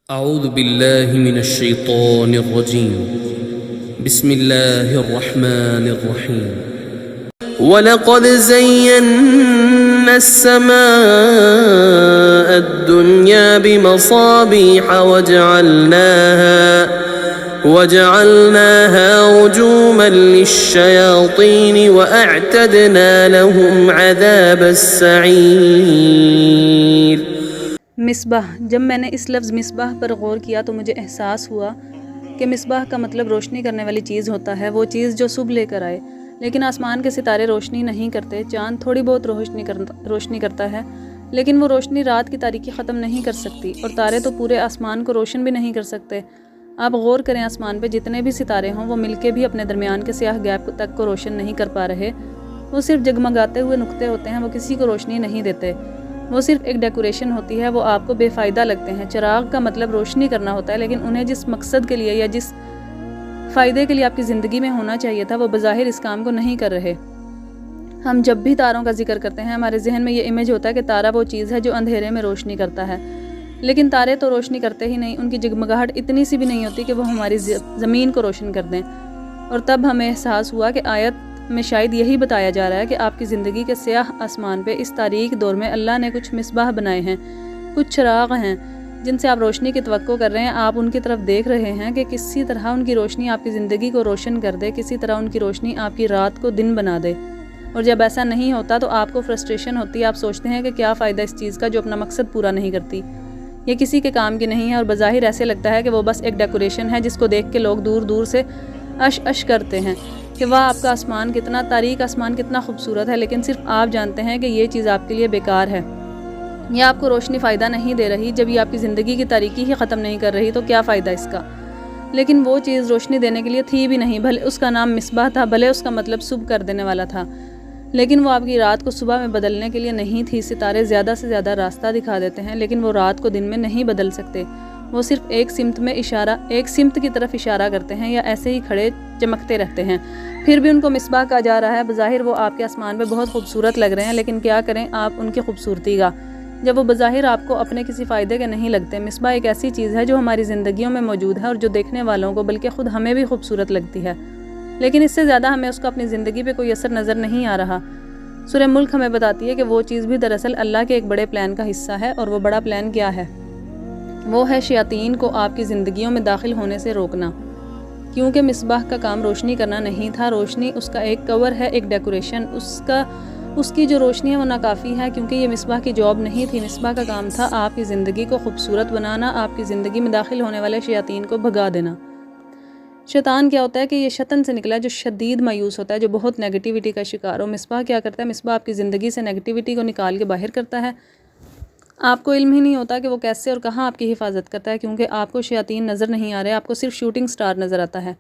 أعوذ بالله من الشيطان الرجيم بسم الله الرحمن الرحيم ولقد زينا السماء الدنيا بمصابيح وجعلناها رجوما للشياطين وأعتدنا لهم عذاب السعير۔ مصباح۔ جب میں نے اس لفظ مصباح پر غور کیا تو مجھے احساس ہوا کہ مصباح کا مطلب روشنی کرنے والی چیز ہوتا ہے، وہ چیز جو صبح لے کر آئے۔ لیکن آسمان کے ستارے روشنی نہیں کرتے، چاند تھوڑی بہت روشنی کرتا ہے، لیکن وہ روشنی رات کی تاریکی ختم نہیں کر سکتی، اور تارے تو پورے آسمان کو روشن بھی نہیں کر سکتے۔ آپ غور کریں، آسمان پہ جتنے بھی ستارے ہوں وہ مل کے بھی اپنے درمیان کے سیاہ گیپ تک کو روشن نہیں کر پا رہے۔ وہ صرف جگمگاتے ہوئے نقطے ہوتے ہیں، وہ کسی کو روشنی نہیں دیتے۔ وہ صرف ایک ڈیکوریشن ہوتی ہے، وہ آپ کو بے فائدہ لگتے ہیں۔ چراغ کا مطلب روشنی کرنا ہوتا ہے، لیکن انہیں جس مقصد کے لیے یا جس فائدے کے لیے آپ کی زندگی میں ہونا چاہیے تھا، وہ بظاہر اس کام کو نہیں کر رہے۔ ہم جب بھی تاروں کا ذکر کرتے ہیں، ہمارے ذہن میں یہ امیج ہوتا ہے کہ تارا وہ چیز ہے جو اندھیرے میں روشنی کرتا ہے، لیکن تارے تو روشنی کرتے ہی نہیں، ان کی جگمگاہٹ اتنی سی بھی نہیں ہوتی کہ وہ ہماری زمین کو روشن کر دیں۔ اور تب ہمیں احساس ہوا کہ آیت میں شاید یہی بتایا جا رہا ہے کہ آپ کی زندگی کے سیاہ آسمان پہ اس تاریک دور میں اللہ نے کچھ مصباح بنائے ہیں، کچھ چراغ ہیں جن سے آپ روشنی کی توقع کر رہے ہیں۔ آپ ان کی طرف دیکھ رہے ہیں کہ کسی طرح ان کی روشنی آپ کی زندگی کو روشن کر دے، کسی طرح ان کی روشنی آپ کی رات کو دن بنا دے۔ اور جب ایسا نہیں ہوتا تو آپ کو فرسٹریشن ہوتی ہے، آپ سوچتے ہیں کہ کیا فائدہ اس چیز کا جو اپنا مقصد پورا نہیں کرتی، یہ کسی کے کام کی نہیں ہے، اور بظاہر ایسے لگتا ہے کہ وہ بس ایک ڈیکوریشن ہے جس کو دیکھ کے لوگ دور دور سے اش کرتے ہیں کہ واہ آپ کا آسمان کتنا تاریک، آسمان کتنا خوبصورت ہے، لیکن صرف آپ جانتے ہیں کہ یہ چیز آپ کے لیے بیکار ہے، یہ آپ کو روشنی فائدہ نہیں دے رہی۔ جب یہ آپ کی زندگی کی تاریکی ہی ختم نہیں کر رہی تو کیا فائدہ اس کا؟ لیکن وہ چیز روشنی دینے کے لیے تھی بھی نہیں، بھلے اس کا نام مصباح تھا، بھلے اس کا مطلب صبح کر دینے والا تھا، لیکن وہ آپ کی رات کو صبح میں بدلنے کے لیے نہیں تھی۔ ستارے زیادہ سے زیادہ راستہ دکھا دیتے ہیں، لیکن وہ رات کو دن میں نہیں بدل سکتے۔ وہ صرف ایک سمت کی طرف اشارہ کرتے ہیں، یا ایسے ہی کھڑے چمکتے رہتے ہیں۔ پھر بھی ان کو مصباح کہا جا رہا ہے۔ بظاہر وہ آپ کے آسمان پہ بہت خوبصورت لگ رہے ہیں، لیکن کیا کریں آپ ان کی خوبصورتی کا، جب وہ بظاہر آپ کو اپنے کسی فائدے کے نہیں لگتے۔ مصباح ایک ایسی چیز ہے جو ہماری زندگیوں میں موجود ہے، اور جو دیکھنے والوں کو بلکہ خود ہمیں بھی خوبصورت لگتی ہے، لیکن اس سے زیادہ ہمیں اس کا اپنی زندگی پہ کوئی اثر نظر نہیں آ رہا۔ سورہ ملک ہمیں بتاتی ہے کہ وہ چیز بھی دراصل اللہ کے ایک بڑے پلان کا حصہ ہے، اور وہ بڑا پلان کیا ہے؟ وہ ہے شیاطین کو آپ کی زندگیوں میں داخل ہونے سے روکنا، کیونکہ مصباح کا کام روشنی کرنا نہیں تھا۔ روشنی اس کا ایک کور ہے، ایک ڈیکوریشن۔ اس کی جو روشنی ہے وہ ناکافی ہے، کیونکہ یہ مصباح کی جاب نہیں تھی۔ مصباح کا کام تھا آپ کی زندگی کو خوبصورت بنانا، آپ کی زندگی میں داخل ہونے والے شیاطین کو بھگا دینا۔ شیطان کیا ہوتا ہے کہ یہ شیطان سے نکلا جو شدید مایوس ہوتا ہے، جو بہت نیگیٹیوٹی کا شکار ہو۔ مصباح کیا کرتا ہے؟ مصباح آپ کی زندگی سے نیگیٹیوٹی کو نکال کے باہر کرتا ہے۔ آپ کو علم ہی نہیں ہوتا کہ وہ کیسے اور کہاں آپ کی حفاظت کرتا ہے، کیونکہ آپ کو شیاطین نظر نہیں آ رہے، آپ کو صرف شوٹنگ سٹار نظر آتا ہے۔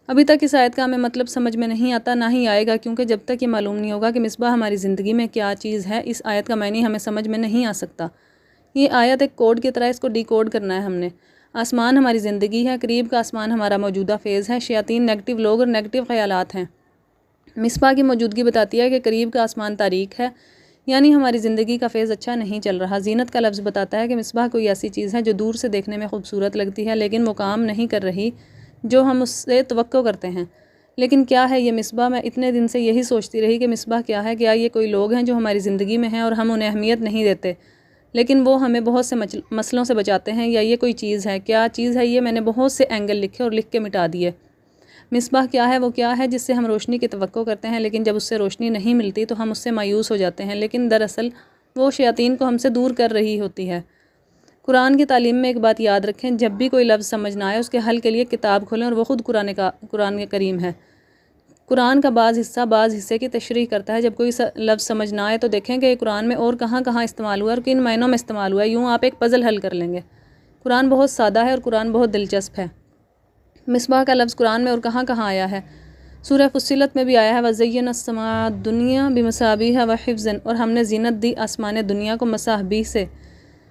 ابھی تک اس آیت کا ہمیں مطلب سمجھ میں نہیں آتا، نہ ہی آئے گا، کیونکہ جب تک یہ معلوم نہیں ہوگا کہ مصباح ہماری زندگی میں کیا چیز ہے، اس آیت کا معنی ہمیں سمجھ میں نہیں آ سکتا۔ یہ آیت ایک کوڈ کی طرح، اس کو ڈی کوڈ کرنا ہے ہم نے۔ آسمان ہماری زندگی ہے، قریب کا آسمان ہمارا موجودہ فیز ہے، شیاطین نیگیٹو لوگ اور نیگیٹو خیالات ہیں۔ مصباح کی موجودگی بتاتی ہے کہ قریب کا آسمان تاریک ہے، یعنی ہماری زندگی کا فیز اچھا نہیں چل رہا۔ زینت کا لفظ بتاتا ہے کہ مصباح کوئی ایسی چیز ہے جو دور سے دیکھنے میں خوبصورت لگتی ہے، لیکن وہ کام نہیں کر رہی جو ہم اس سے توقع کرتے ہیں۔ لیکن کیا ہے یہ مصباح؟ میں اتنے دن سے یہی سوچتی رہی کہ مصباح کیا ہے؟ کیا یہ کوئی لوگ ہیں جو ہماری زندگی میں ہیں اور ہم انہیں اہمیت نہیں دیتے، لیکن وہ ہمیں بہت سے مسئلوں سے بچاتے ہیں؟ یا یہ کوئی چیز ہے؟ کیا چیز ہے یہ؟ میں نے بہت سے اینگل لکھے اور لکھ کے مٹا دیے۔ مصباح کیا ہے؟ وہ کیا ہے جس سے ہم روشنی کی توقع کرتے ہیں، لیکن جب اس سے روشنی نہیں ملتی تو ہم اس سے مایوس ہو جاتے ہیں، لیکن دراصل وہ شیاطین کو ہم سے دور کر رہی ہوتی ہے۔ قرآن کی تعلیم میں ایک بات یاد رکھیں، جب بھی کوئی لفظ سمجھ نہ آئے اس کے حل کے لیے کتاب کھولیں، اور وہ خود قرآن کریم ہے۔ قرآن کا بعض حصے کی تشریح کرتا ہے۔ جب کوئی لفظ سمجھ نہ آئے تو دیکھیں کہ یہ قرآن میں اور کہاں کہاں استعمال ہوا ہے اور کن معنوں میں استعمال ہوا ہے، یوں آپ ایک پزل حل کر لیں گے۔ قرآن بہت سادہ ہے اور قرآن بہت دلچسپ ہے۔ مصباح کا لفظ قرآن میں اور کہاں کہاں آیا ہے؟ سورہ فصلت میں بھی آیا ہے، وَزَيَّنَا السَّمَاءَ الدُّنْيَا بِمَصَابِيحَ وَحِفْظًا، اور ہم نے زینت دی آسمان دنیا کو مصابیح سے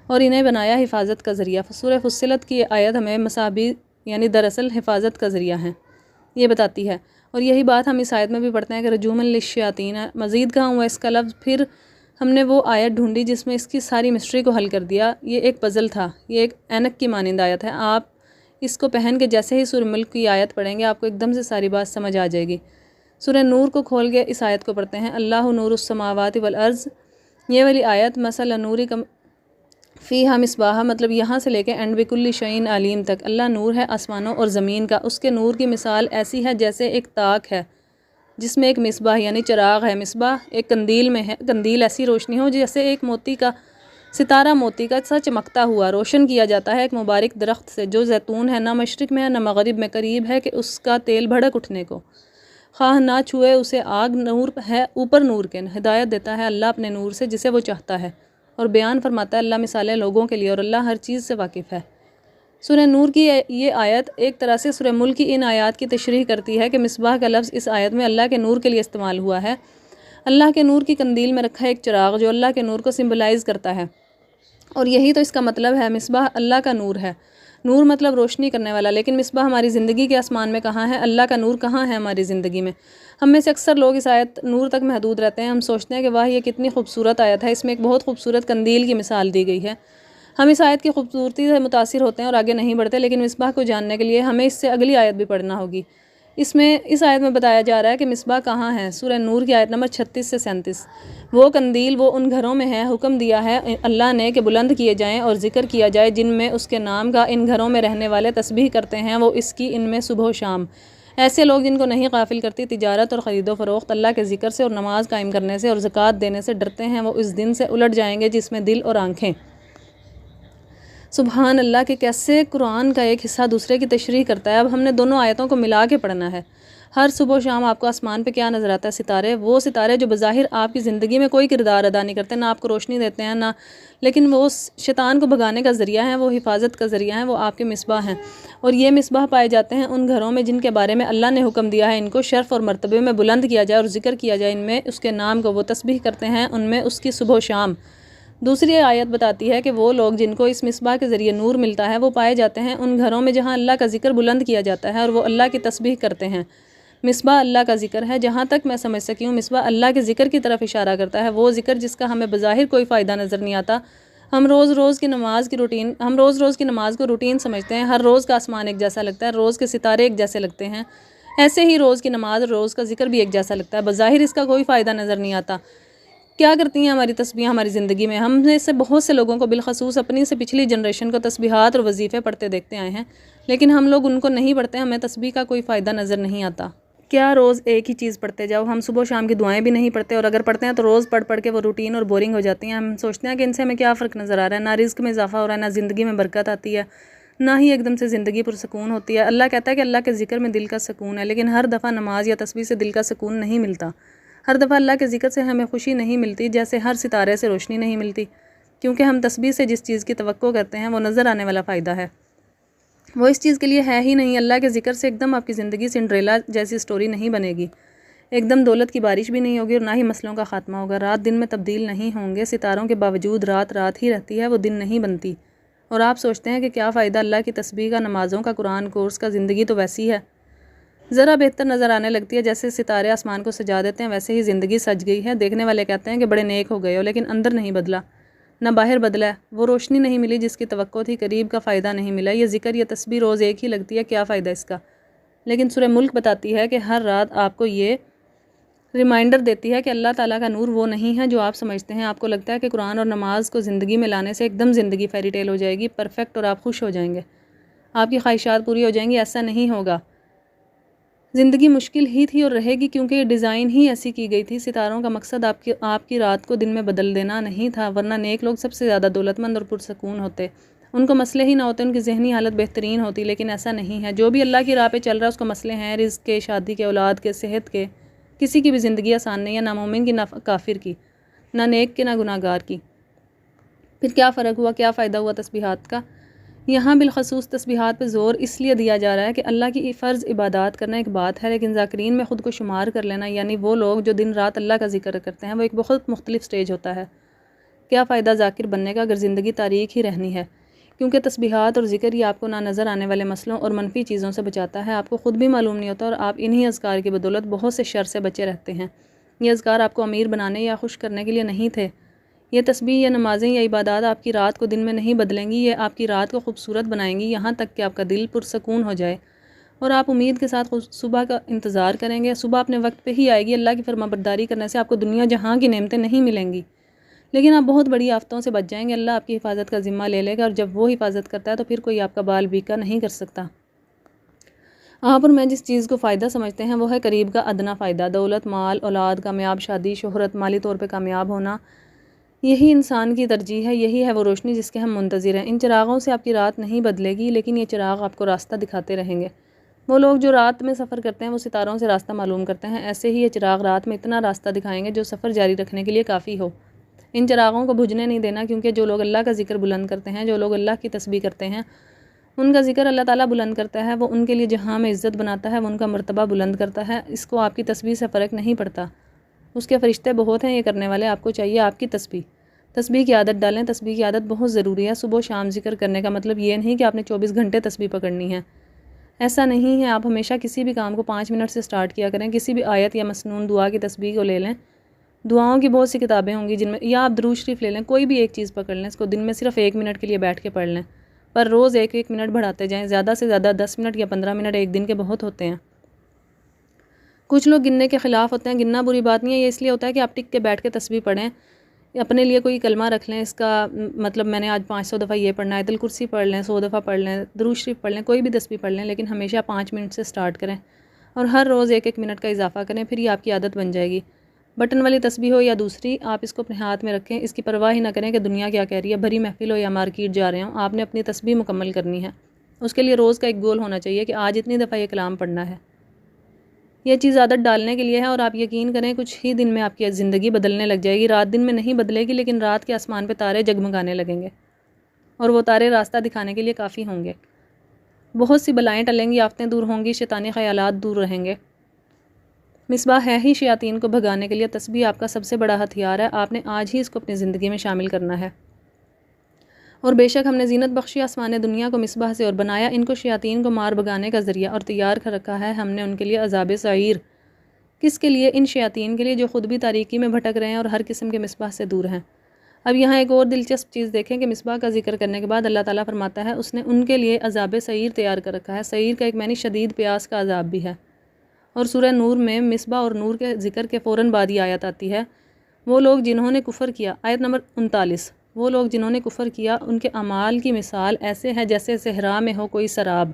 اور انہیں بنایا حفاظت کا ذریعہ۔ سورہ فصلت کی یہ آیت ہمیں مصابیح یعنی دراصل حفاظت کا ذریعہ ہیں یہ بتاتی ہے، اور یہی بات ہم اس آیت میں بھی پڑھتے ہیں کہ رجومًا للشیاطین ہے۔ مزید کہاں ہوا اس کا لفظ؟ پھر ہم نے وہ آیت ڈھونڈی جس میں اس کی ساری مسٹری کو حل کر دیا۔ یہ ایک پزل تھا، یہ ایک اینک کی مانند آیت ہے۔ آپ اس کو پہن کے جیسے ہی سورہ ملک کی آیت پڑھیں گے آپ کو ایک دم سے ساری بات سمجھ آ جائے گی۔ سورہ نور کو کھول کے اس آیت کو پڑھتے ہیں، اللہ نور السماوات والارض، یہ والی آیت مثلا نوری کم فیہا مصباح، مطلب یہاں سے لے کے اینڈ بکل شیء علیم تک، اللہ نور ہے آسمانوں اور زمین کا، اس کے نور کی مثال ایسی ہے جیسے ایک تاک ہے جس میں ایک مصباح یعنی چراغ ہے۔ مصباح ایک قندیل میں ہے، قندیل ایسی روشنی ہو جیسے ایک موتی کا ستارہ موتی کا سا چمکتا ہوا روشن کیا جاتا ہے ایک مبارک درخت سے جو زیتون ہے، نہ مشرق میں ہے نہ مغرب میں، قریب ہے کہ اس کا تیل بھڑک اٹھنے کو، خواہ نہ چھوئے اسے آگ، نور ہے اوپر نور کے، ہدایت دیتا ہے اللہ اپنے نور سے جسے وہ چاہتا ہے، اور بیان فرماتا ہے اللہ مثالیں لوگوں کے لیے، اور اللہ ہر چیز سے واقف ہے۔ سورہ نور کی یہ آیت ایک طرح سے سورہ ملک کی ان آیات کی تشریح کرتی ہے کہ مصباح کا لفظ اس آیت میں اللہ کے نور کے لیے استعمال ہوا ہے۔ اللہ کے نور کی قندیل میں رکھا ایک چراغ جو اللہ کے نور کو سمبلائز کرتا ہے، اور یہی تو اس کا مطلب ہے، مصباح اللہ کا نور ہے۔ نور مطلب روشنی کرنے والا، لیکن مصباح ہماری زندگی کے آسمان میں کہاں ہے؟ اللہ کا نور کہاں ہے ہماری زندگی میں؟ ہم میں سے اکثر لوگ اس آیت نور تک محدود رہتے ہیں۔ ہم سوچتے ہیں کہ واہ یہ کتنی خوبصورت آیت ہے، اس میں ایک بہت خوبصورت قندیل کی مثال دی گئی ہے۔ ہم اس آیت کی خوبصورتی سے متاثر ہوتے ہیں اور آگے نہیں بڑھتے، لیکن مصباح کو جاننے کے لیے ہمیں اس سے اگلی آیت بھی پڑھنا ہوگی۔ اس آیت میں بتایا جا رہا ہے کہ مصباح کہاں ہے۔ سورہ نور کی آیت نمبر 36 سے 37، وہ قندیل وہ ان گھروں میں ہے، حکم دیا ہے اللہ نے کہ بلند کیے جائیں اور ذکر کیا جائے جن میں اس کے نام کا، ان گھروں میں رہنے والے تسبیح کرتے ہیں وہ اس کی ان میں صبح و شام۔ ایسے لوگ جن کو نہیں غافل کرتی تجارت اور خرید و فروخت اللہ کے ذکر سے اور نماز قائم کرنے سے اور زکوٰۃ دینے سے ڈرتے ہیں، وہ اس دن سے الٹ جائیں گے جس میں دل اور آنکھیں۔ سبحان اللہ کہ کیسے قرآن کا ایک حصہ دوسرے کی تشریح کرتا ہے۔ اب ہم نے دونوں آیتوں کو ملا کے پڑھنا ہے۔ ہر صبح و شام آپ کو آسمان پہ کیا نظر آتا ہے؟ ستارے، وہ ستارے جو بظاہر آپ کی زندگی میں کوئی کردار ادا نہیں کرتے، نہ آپ کو روشنی دیتے ہیں، نہ لیکن وہ شیطان کو بھگانے کا ذریعہ ہیں، وہ حفاظت کا ذریعہ ہیں، وہ آپ کے مصباح ہیں۔ اور یہ مصباح پائے جاتے ہیں ان گھروں میں جن کے بارے میں اللہ نے حکم دیا ہے ان کو شرف اور مرتبے میں بلند کیا جائے اور ذکر کیا جائے، ان میں اس کے نام کو وہ تسبیح کرتے ہیں، ان میں اس کی صبح و شام۔ دوسری آیت بتاتی ہے کہ وہ لوگ جن کو اس مصباح کے ذریعے نور ملتا ہے وہ پائے جاتے ہیں ان گھروں میں جہاں اللہ کا ذکر بلند کیا جاتا ہے اور وہ اللہ کی تسبیح کرتے ہیں۔ مصباح اللہ کا ذکر ہے، جہاں تک میں سمجھ سکی ہوں مصباح اللہ کے ذکر کی طرف اشارہ کرتا ہے، وہ ذکر جس کا ہمیں بظاہر کوئی فائدہ نظر نہیں آتا۔ ہم روز روز کی نماز کو روٹین سمجھتے ہیں، ہر روز کا آسمان ایک جیسا لگتا ہے، روز کے ستارے ایک جیسے لگتے ہیں، ایسے ہی روز کی نماز اور روز کا ذکر بھی ایک جیسا لگتا ہے، بظاہر اس کا کوئی فائدہ نظر نہیں آتا۔ کیا کرتی ہیں ہماری تسبیحیں ہماری زندگی میں؟ ہم نے سے بہت سے لوگوں کو بالخصوص اپنی سے پچھلی جنریشن کو تسبیحات اور وظیفے پڑھتے دیکھتے آئے ہیں، لیکن ہم لوگ ان کو نہیں پڑھتے، ہمیں تسبیح کا کوئی فائدہ نظر نہیں آتا۔ کیا روز ایک ہی چیز پڑھتے جاؤ؟ ہم صبح و شام کی دعائیں بھی نہیں پڑھتے، اور اگر پڑھتے ہیں تو روز پڑھ کے وہ روٹین اور بورنگ ہو جاتی ہیں۔ ہم سوچتے ہیں کہ ان سے ہمیں کیا فرق نظر آ رہا ہے، نہ رزق میں اضافہ ہو رہا ہے، نہ زندگی میں برکت آتی ہے، نہ ہی ایک دم سے زندگی پرسکون ہوتی ہے۔ اللہ کہتا ہے کہ اللہ کے ذکر میں دل کا سکون ہے، لیکن ہر دفعہ نماز یا تسبیح سے دل کا سکون نہیں ملتا۔ ہر دفعہ اللہ کے ذکر سے ہمیں خوشی نہیں ملتی، جیسے ہر ستارے سے روشنی نہیں ملتی، کیونکہ ہم تسبیح سے جس چیز کی توقع کرتے ہیں وہ نظر آنے والا فائدہ ہے، وہ اس چیز کے لیے ہے ہی نہیں۔ اللہ کے ذکر سے ایک دم آپ کی زندگی سنڈریلا جیسی سٹوری نہیں بنے گی، ایک دم دولت کی بارش بھی نہیں ہوگی، اور نہ ہی مسئلوں کا خاتمہ ہوگا، رات دن میں تبدیل نہیں ہوں گے، ستاروں کے باوجود رات رات ہی رہتی ہے، وہ دن نہیں بنتی۔ اور آپ سوچتے ہیں کہ کیا فائدہ اللہ کی تسبیح کا، نمازوں کا، قرآن کورس کا، زندگی تو ویسی ہے، ذرا بہتر نظر آنے لگتی ہے، جیسے ستارے آسمان کو سجا دیتے ہیں ویسے ہی زندگی سج گئی ہے۔ دیکھنے والے کہتے ہیں کہ بڑے نیک ہو گئے ہو، لیکن اندر نہیں بدلا، نہ باہر بدلا ہے، وہ روشنی نہیں ملی جس کی توقع تھی، قریب کا فائدہ نہیں ملا۔ یہ ذکر یہ تسبیح روز ایک ہی لگتی ہے، کیا فائدہ اس کا؟ لیکن سورہ ملک بتاتی ہے کہ ہر رات آپ کو یہ ریمائنڈر دیتی ہے کہ اللہ تعالیٰ کا نور وہ نہیں ہے جو آپ سمجھتے ہیں۔ آپ کو لگتا ہے کہ قرآن اور نماز کو زندگی میں لانے سے ایک دم زندگی فیری ٹیل ہو جائے گی، پرفیکٹ، اور آپ خوش ہو جائیں گے، آپ کی خواہشات پوری ہو جائیں گی۔ ایسا نہیں ہوگا، زندگی مشکل ہی تھی اور رہے گی، کیونکہ یہ ڈیزائن ہی ایسی کی گئی تھی۔ ستاروں کا مقصد آپ کی رات کو دن میں بدل دینا نہیں تھا، ورنہ نیک لوگ سب سے زیادہ دولت مند اور پرسکون ہوتے، ان کو مسئلے ہی نہ ہوتے، ان کی ذہنی حالت بہترین ہوتی، لیکن ایسا نہیں ہے۔ جو بھی اللہ کی راہ پہ چل رہا ہے اس کو مسئلے ہیں، رزق کے، شادی کے، اولاد کے، صحت کے، کسی کی بھی زندگی آسان نہیں ہے، نہ مومن کی، نہ کافر کی، نہ نیک کی، نہ گناہ گار کی۔ پھر کیا فرق ہوا، کیا فائدہ ہوا تسبیحات کا؟ یہاں بالخصوص تسبیحات پہ زور اس لیے دیا جا رہا ہے کہ اللہ کی فرض عبادات کرنا ایک بات ہے، لیکن ذاکرین میں خود کو شمار کر لینا، یعنی وہ لوگ جو دن رات اللہ کا ذکر کرتے ہیں، وہ ایک بہت مختلف سٹیج ہوتا ہے۔ کیا فائدہ ذاکر بننے کا اگر زندگی تاریک ہی رہنی ہے؟ کیونکہ تسبیحات اور ذکر ہی آپ کو نہ نظر آنے والے مسئلوں اور منفی چیزوں سے بچاتا ہے، آپ کو خود بھی معلوم نہیں ہوتا، اور آپ انہی اذکار کی بدولت بہت سے شر سے بچے رہتے ہیں۔ یہ اذکار آپ کو امیر بنانے یا خوش کرنے کے لیے نہیں تھے، یہ تسبیح یا نمازیں یا عبادات آپ کی رات کو دن میں نہیں بدلیں گی، یہ آپ کی رات کو خوبصورت بنائیں گی، یہاں تک کہ آپ کا دل پرسکون ہو جائے اور آپ امید کے ساتھ صبح کا انتظار کریں گے۔ صبح اپنے وقت پہ ہی آئے گی۔ اللہ کی فرما برداری کرنے سے آپ کو دنیا جہاں کی نعمتیں نہیں ملیں گی، لیکن آپ بہت بڑی آفتوں سے بچ جائیں گے۔ اللہ آپ کی حفاظت کا ذمہ لے لے گا، اور جب وہ حفاظت کرتا ہے تو پھر کوئی آپ کا بال بیکا نہیں کر سکتا۔ آپ اور میں جس چیز کو فائدہ سمجھتے ہیں وہ ہے قریب کا ادنا فائدہ، دولت، مال، اولاد، کامیاب شادی، شہرت، مالی طور پہ کامیاب ہونا۔ یہی انسان کی ترجیح ہے، یہی ہے وہ روشنی جس کے ہم منتظر ہیں۔ ان چراغوں سے آپ کی رات نہیں بدلے گی، لیکن یہ چراغ آپ کو راستہ دکھاتے رہیں گے۔ وہ لوگ جو رات میں سفر کرتے ہیں وہ ستاروں سے راستہ معلوم کرتے ہیں، ایسے ہی یہ چراغ رات میں اتنا راستہ دکھائیں گے جو سفر جاری رکھنے کے لیے کافی ہو۔ ان چراغوں کو بجھنے نہیں دینا، کیونکہ جو لوگ اللہ کا ذکر بلند کرتے ہیں، جو لوگ اللہ کی تسبیح کرتے ہیں، ان کا ذکر اللہ تعالیٰ بلند کرتا ہے، وہ ان کے لیے جہاں میں عزت بناتا ہے، وہ ان کا مرتبہ بلند کرتا ہے۔ اس کو آپ کی تسبیح سے فرق نہیں پڑتا، اس کے فرشتے بہت ہیں یہ کرنے والے، آپ کو چاہیے آپ کی تسبیح کی عادت ڈالیں۔ تسبیح کی عادت بہت ضروری ہے۔ صبح و شام ذکر کرنے کا مطلب یہ نہیں کہ آپ نے 24 گھنٹے تسبیح پکڑنی ہے، ایسا نہیں ہے۔ آپ ہمیشہ کسی بھی کام کو 5 منٹ سے سٹارٹ کیا کریں، کسی بھی آیت یا مسنون دعا کی تسبیح کو لے لیں۔ دعاؤں کی بہت سی کتابیں ہوں گی جن میں، یا آپ درود شریف لے لیں، کوئی بھی ایک چیز پکڑ لیں، اس کو دن میں صرف 1 منٹ کے لیے بیٹھ کے پڑھ لیں، پر روز 1 منٹ بڑھاتے جائیں، زیادہ سے زیادہ 10 منٹ یا 15 منٹ ایک دن کے بہت ہوتے ہیں۔ کچھ لوگ گننے کے خلاف ہوتے ہیں، گننا بری بات نہیں ہے، یہ اس لیے ہوتا ہے کہ آپ ٹک کے بیٹھ کے تسبیح پڑھیں، اپنے لیے کوئی کلمہ رکھ لیں، اس کا مطلب میں نے آج 500 دفعہ یہ پڑھنا ہے، آیت الکرسی پڑھ لیں، 100 دفعہ پڑھ لیں، درود شریف پڑھ لیں، کوئی بھی تسبیح پڑھ لیں، لیکن ہمیشہ 5 منٹ سے سٹارٹ کریں اور ہر روز 1 منٹ کا اضافہ کریں، پھر یہ آپ کی عادت بن جائے گی۔ بٹن والی تسبیح ہو یا دوسری، آپ اس کو اپنے ہاتھ میں رکھیں، اس کی پرواہ ہی نہ کریں کہ دنیا کیا کہہ رہی ہے، بھری محفل ہو یا مارکیٹ جا رہے ہوں، آپ نے اپنی تسبیح مکمل کرنی ہے۔ اس کے لیے روز کا ایک گول ہونا چاہیے کہ آج اتنی دفعہ یہ کلام پڑھنا ہے۔ یہ چیز عادت ڈالنے کے لیے ہے، اور آپ یقین کریں کچھ ہی دن میں آپ کی زندگی بدلنے لگ جائے گی۔ رات دن میں نہیں بدلے گی، لیکن رات کے آسمان پہ تارے جگمگانے لگیں گے، اور وہ تارے راستہ دکھانے کے لیے کافی ہوں گے۔ بہت سی بلائیں ٹلیں گی، آفتیں دور ہوں گی، شیطانی خیالات دور رہیں گے۔ مصباح ہے ہی شیاطین کو بھگانے کے لیے، تسبیح آپ کا سب سے بڑا ہتھیار ہے، آپ نے آج ہی اس کو اپنی زندگی میں شامل کرنا ہے۔ اور بے شک ہم نے زینت بخشی آسمان دنیا کو مصباح سے اور بنایا ان کو شیاطین کو مار بھگانے کا ذریعہ، اور تیار کر رکھا ہے ہم نے ان کے لیے عذاب سعیر۔ کس کے لیے؟ ان شیاطین کے لیے جو خود بھی تاریکی میں بھٹک رہے ہیں اور ہر قسم کے مصباح سے دور ہیں۔ اب یہاں ایک اور دلچسپ چیز دیکھیں کہ مصباح کا ذکر کرنے کے بعد اللہ تعالیٰ فرماتا ہے اس نے ان کے لیے عذاب سعیر تیار کر رکھا ہے۔ سعیر کا ایک معنی شدید پیاس کا عذاب بھی ہے، اور سورہ نور میں مصباح اور نور کے ذکر کے فوراً بعد یہ آیت آتی ہے، وہ لوگ جنہوں نے کفر کیا، آیت نمبر 39، وہ لوگ جنہوں نے کفر کیا ان کے اعمال کی مثال ایسے ہے جیسے صحرا میں ہو کوئی سراب،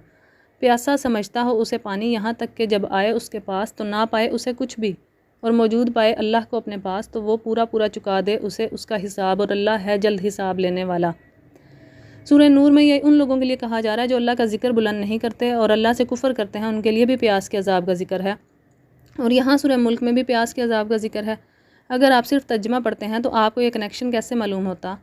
پیاسا سمجھتا ہو اسے پانی، یہاں تک کہ جب آئے اس کے پاس تو نہ پائے اسے کچھ بھی، اور موجود پائے اللہ کو اپنے پاس تو وہ پورا پورا چکا دے اسے اس کا حساب، اور اللہ ہے جلد حساب لینے والا۔ سورہ نور میں یہ ان لوگوں کے لیے کہا جا رہا ہے جو اللہ کا ذکر بلند نہیں کرتے اور اللہ سے کفر کرتے ہیں، ان کے لیے بھی پیاس کے عذاب کا ذکر ہے، اور یہاں سورہ ملک میں بھی پیاس کے عذاب کا ذکر ہے۔ اگر آپ صرف ترجمہ پڑھتے ہیں تو آپ کو یہ کنیکشن کیسے معلوم ہوتا؟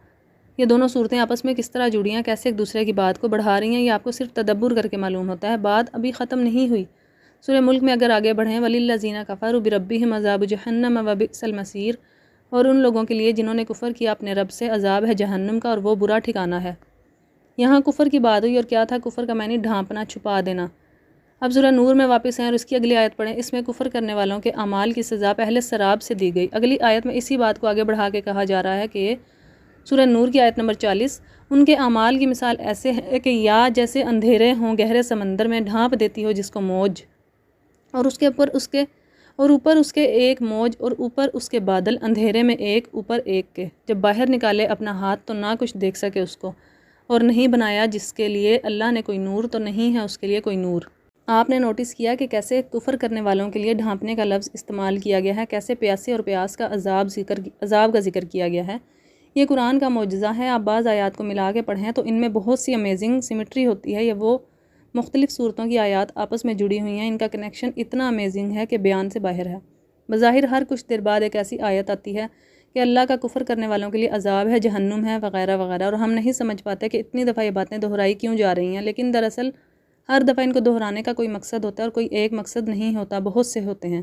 یہ دونوں صورتیں آپس میں کس طرح جڑی ہیں، کیسے ایک دوسرے کی بات کو بڑھا رہی ہیں، یہ آپ کو صرف تدبر کر کے معلوم ہوتا ہے۔ بات ابھی ختم نہیں ہوئی۔ سورہ ملک میں اگر آگے بڑھیں، وَلِلَّذِينَ كَفَرُوا بِرَبِّهِمْ عَذَابُ جَهَنَّمَ وَبِئْسَ الْمَصِيرُ، اور ان لوگوں کے لیے جنہوں نے کفر کیا اپنے رب سے عذاب ہے جہنم کا، اور وہ برا ٹھکانہ ہے۔ یہاں کفر کی بات ہوئی، اور کیا تھا کفر کا معنی؟ ڈھانپنا، چھپا دینا۔ اب سورہ نور میں واپس ہیں اور اس کی اگلی آیت پڑھیں، اس میں کفر کرنے والوں کے اعمال کی سزا پہلے سراب سے دی گئی۔ اگلی آیت میں اسی بات کو آگے بڑھا کے کہا جا رہا ہے کہ سورہ نور کی آیت نمبر 40، ان کے اعمال کی مثال ایسے ہے کہ یا جیسے اندھیرے ہوں گہرے سمندر میں، ڈھانپ دیتی ہو جس کو موج، اور اس کے اوپر اس کے ایک موج، اور اوپر اس کے بادل، اندھیرے میں ایک اوپر ایک کے، جب باہر نکالے اپنا ہاتھ تو نہ کچھ دیکھ سکے اس کو، اور نہیں بنایا جس کے لیے اللہ نے کوئی نور تو نہیں ہے اس کے لیے کوئی نور۔ آپ نے نوٹس کیا کہ کیسے کفر کرنے والوں کے لیے ڈھانپنے کا لفظ استعمال کیا گیا ہے، کیسے پیاسے اور پیاس کا عذاب کا ذکر کیا گیا ہے۔ یہ قرآن کا معجزہ ہے۔ آپ بعض آیات کو ملا کے پڑھیں تو ان میں بہت سی امیزنگ سیمیٹری ہوتی ہے، یہ وہ مختلف صورتوں کی آیات آپس میں جڑی ہوئی ہیں، ان کا کنیکشن اتنا امیزنگ ہے کہ بیان سے باہر ہے۔ بظاہر ہر کچھ دیر بعد ایک ایسی آیت آتی ہے کہ اللہ کا کفر کرنے والوں کے لیے عذاب ہے، جہنم ہے، وغیرہ وغیرہ، اور ہم نہیں سمجھ پاتے کہ اتنی دفعہ یہ باتیں دہرائی کیوں جا رہی ہیں، لیکن دراصل ہر دفعہ ان کو دہرانے کا کوئی مقصد ہوتا ہے، اور کوئی ایک مقصد نہیں ہوتا، بہت سے ہوتے ہیں۔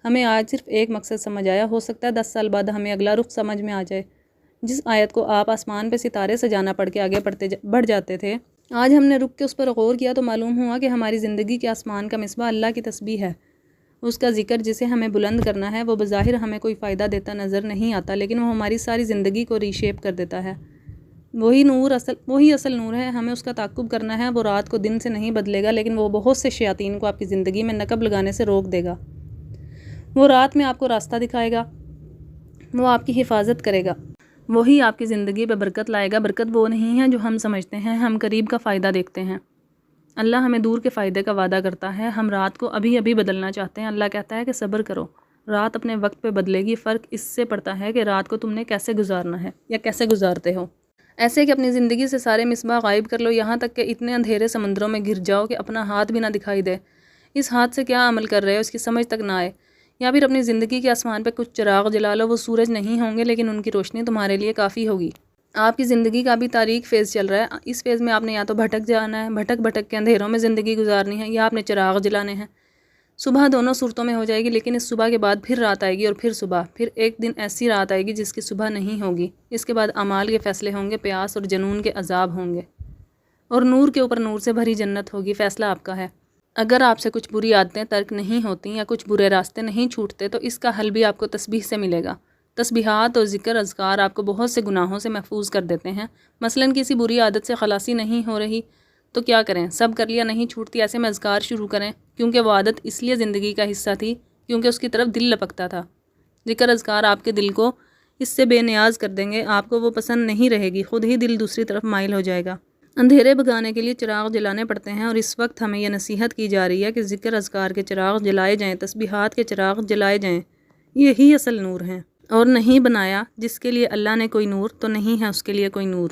ہمیں آج صرف ایک مقصد سمجھ آیا، ہو سکتا ہے 10 سال بعد ہمیں اگلا رخ سمجھ میں آ جائے۔ جس آیت کو آپ آسمان پہ ستارے سجانا پڑھ کے آگے بڑھ جاتے تھے، آج ہم نے رک کے اس پر غور کیا تو معلوم ہوا کہ ہماری زندگی کے آسمان کا مصباح اللہ کی تسبیح ہے، اس کا ذکر جسے ہمیں بلند کرنا ہے وہ بظاہر ہمیں کوئی فائدہ دیتا نظر نہیں آتا، لیکن وہ ہماری ساری زندگی کو ری شیپ کر دیتا ہے۔ وہی اصل نور ہے، ہمیں اس کا تعاقب کرنا ہے۔ وہ رات کو دن سے نہیں بدلے گا، لیکن وہ بہت سے شیاطین کو آپ کی زندگی میں نقب لگانے سے روک دے گا۔ وہ رات میں آپ کو راستہ دکھائے گا، وہ آپ کی حفاظت کرے گا، وہی آپ کی زندگی پہ برکت لائے گا۔ برکت وہ نہیں ہے جو ہم سمجھتے ہیں، ہم قریب کا فائدہ دیکھتے ہیں۔ اللہ ہمیں دور کے فائدے کا وعدہ کرتا ہے، ہم رات کو ابھی ابھی بدلنا چاہتے ہیں۔ اللہ کہتا ہے کہ صبر کرو، رات اپنے وقت پہ بدلے گی۔ فرق اس سے پڑتا ہے کہ رات کو تم نے کیسے گزارنا ہے یا کیسے گزارتے ہو۔ ایسے کہ اپنی زندگی سے سارے مصباح غائب کر لو، یہاں تک کہ اتنے اندھیرے سمندروں میں گر جاؤ کہ اپنا ہاتھ بھی نہ دکھائی دے۔ اس ہاتھ سے کیا عمل کر رہے ہو اس کی سمجھ تک نہ آئے۔ یا پھر اپنی زندگی کے آسمان پہ کچھ چراغ جلا لو، وہ سورج نہیں ہوں گے لیکن ان کی روشنی تمہارے لیے کافی ہوگی۔ آپ کی زندگی کا بھی تاریک فیز چل رہا ہے، اس فیز میں آپ نے یا تو بھٹک جانا ہے، بھٹک کے اندھیروں میں زندگی گزارنی ہے، یا آپ نے چراغ جلانے ہیں۔ صبح دونوں صورتوں میں ہو جائے گی، لیکن اس صبح کے بعد پھر رات آئے گی اور پھر صبح، پھر ایک دن ایسی رات آئے گی جس کی صبح نہیں ہوگی۔ اس کے بعد اعمال کے فیصلے ہوں گے، پیاس اور جنون کے عذاب ہوں گے، اور نور کے اوپر نور سے بھری جنت ہوگی۔ فیصلہ آپ کا ہے۔ اگر آپ سے کچھ بری عادتیں ترک نہیں ہوتی یا کچھ برے راستے نہیں چھوٹتے تو اس کا حل بھی آپ کو تسبیح سے ملے گا۔ تسبیحات اور ذکر اذکار آپ کو بہت سے گناہوں سے محفوظ کر دیتے ہیں۔ مثلاً کسی بری عادت سے خلاصی نہیں ہو رہی تو کیا کریں؟ سب کر لیا نہیں چھوٹتی، ایسے میں اذکار شروع کریں، کیونکہ وہ عادت اس لیے زندگی کا حصہ تھی کیونکہ اس کی طرف دل لپکتا تھا۔ ذکر اذکار آپ کے دل کو اس سے بے نیاز کر دیں گے، آپ کو وہ پسند نہیں رہے گی، خود ہی دل دوسری طرف مائل ہو جائے گا۔ اندھیرے بھگانے کے لیے چراغ جلانے پڑتے ہیں، اور اس وقت ہمیں یہ نصیحت کی جا رہی ہے کہ ذکر اذکار کے چراغ جلائے جائیں، تسبیحات کے چراغ جلائے جائیں، یہی اصل نور ہیں۔ اور نہیں بنایا جس کے لیے اللہ نے کوئی نور تو نہیں ہے اس کے لیے کوئی نور۔